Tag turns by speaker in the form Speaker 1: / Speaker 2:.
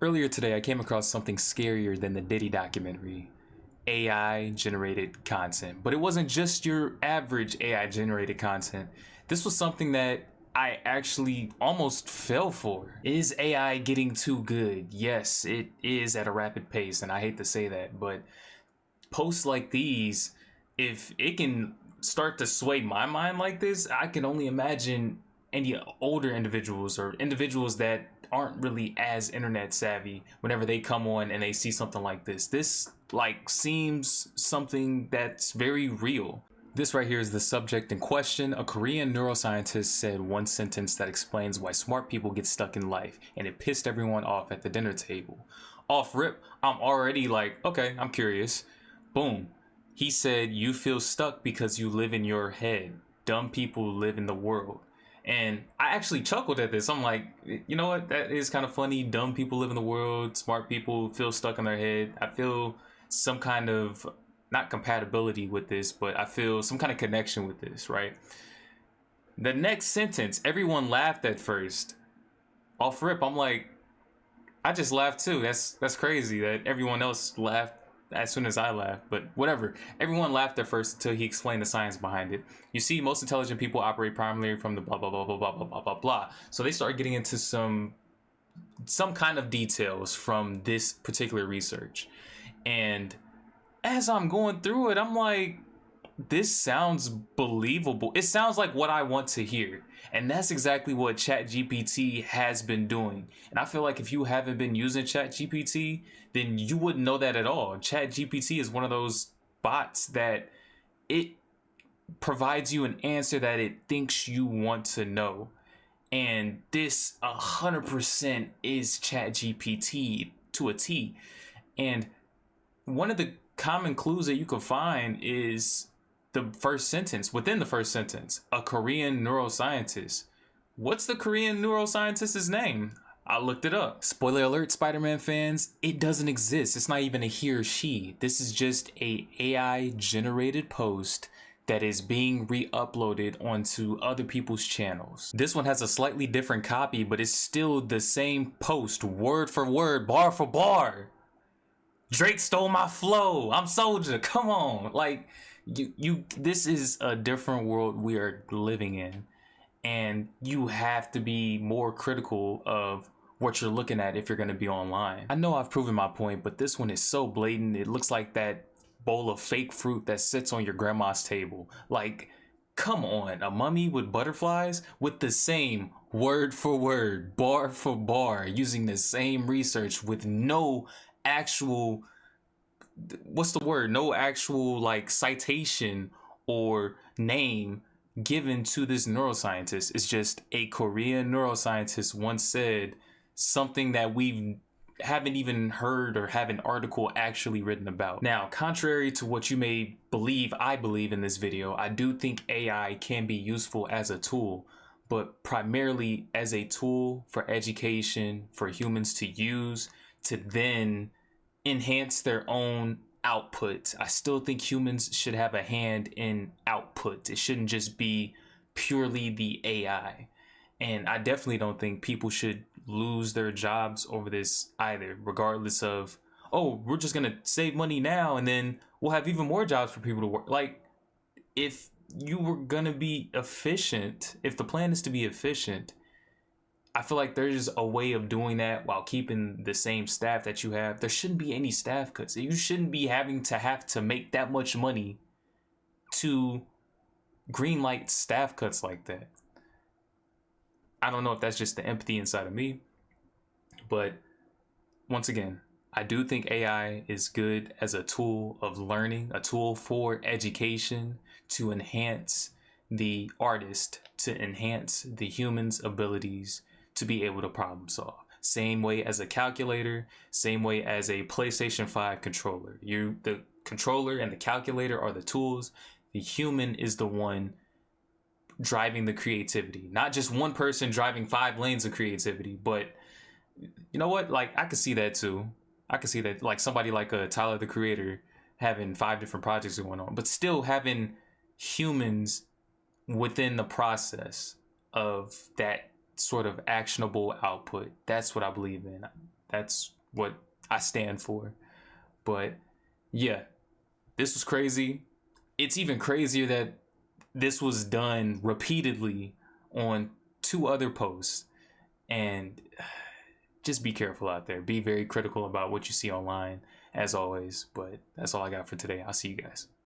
Speaker 1: Earlier today, I came across something scarier than the Diddy documentary. AI generated content. But it wasn't just your average AI generated content. This was something that I actually almost fell for. Is AI getting too good? Yes, it is at a rapid pace, and I hate to say that, but posts like these, if it can start to sway my mind like this, I can only imagine any older individuals or individuals that aren't really as internet savvy whenever they come on and they see something like this. This like seems something that's very real. This right here is the subject in question. A Korean neuroscientist said one sentence that explains why smart people get stuck in life, and it pissed everyone off at the dinner table. Off rip, I'm already like, okay, I'm curious. Boom. He said, you feel stuck because you live in your head. Dumb people live in the world. And I actually chuckled at this. I'm like, you know what? That is kind of funny. Dumb people live in the world. Smart people feel stuck in their head. I feel some kind of, not compatibility with this, but I feel some kind of connection with this, right? The next sentence, everyone laughed at first. Off rip, I'm like, I just laughed too. That's crazy that everyone else laughed as soon as I laughed, but whatever. Everyone laughed at first until he explained the science behind it. You see, most intelligent people operate primarily from the blah blah blah blah blah blah blah blah blah. So they start getting into some kind of details from this particular research. And as I'm going through it, I'm like, this sounds believable. It sounds like what I want to hear. And that's exactly what ChatGPT has been doing. And I feel like if you haven't been using ChatGPT, then you wouldn't know that at all. ChatGPT is one of those bots that it provides you an answer that it thinks you want to know. And this 100% is ChatGPT to a T. And one of the common clues that you can find is the first sentence. Within the first sentence, a Korean neuroscientist. What's the Korean neuroscientist's name? I looked it up. Spoiler alert, Spider-Man fans, it doesn't exist. It's not even a he or she. This is just a AI generated post that is being re-uploaded onto other people's channels. This one has a slightly different copy, but it's still the same post, word for word, bar for bar. Drake stole my flow. I'm Soldier. Come on. Like, this is a different world we are living in, and you have to be more critical of what you're looking at if you're going to be online. I know I've proven my point, but this one is so blatant. It looks like that bowl of fake fruit that sits on your grandma's table. Like, come on, a mummy with butterflies with the same word for word, bar for bar, using the same research with no actual, what's the word, no actual like citation or name given to this neuroscientist. It's just a Korean neuroscientist once said something that we haven't even heard or have an article actually written about. Now, contrary to what you may believe, I believe in this video, I do think AI can be useful as a tool, but primarily as a tool for education, for humans to use to then enhance their own output. I still think humans should have a hand in output. It shouldn't just be purely the AI. And I definitely don't think people should lose their jobs over this either, regardless of, oh, we're just gonna save money now and then we'll have even more jobs for people to work. Like, if you were gonna be efficient, if the plan is to be efficient, I feel like there's a way of doing that while keeping the same staff that you have. There shouldn't be any staff cuts. You shouldn't be having to make that much money to greenlight staff cuts like that. I don't know if that's just the empathy inside of me, but once again, I do think AI is good as a tool of learning, a tool for education, to enhance the artist, to enhance the human's abilities to be able to problem solve. Same way as a calculator, same way as a PlayStation 5 controller. The controller and the calculator are the tools. The human is the one driving the creativity. Not just one person driving 5 lanes of creativity, but you know what? Like, I could see that too. I could see that, like somebody like Tyler the Creator having 5 different projects going on, but still having humans within the process of that sort of actionable output. That's what I believe in. That's what I stand for. But yeah, this was crazy. It's even crazier that this was done repeatedly on two other posts. And just be careful out there. Be very critical about what you see online, as always. But that's all I got for today. I'll see you guys.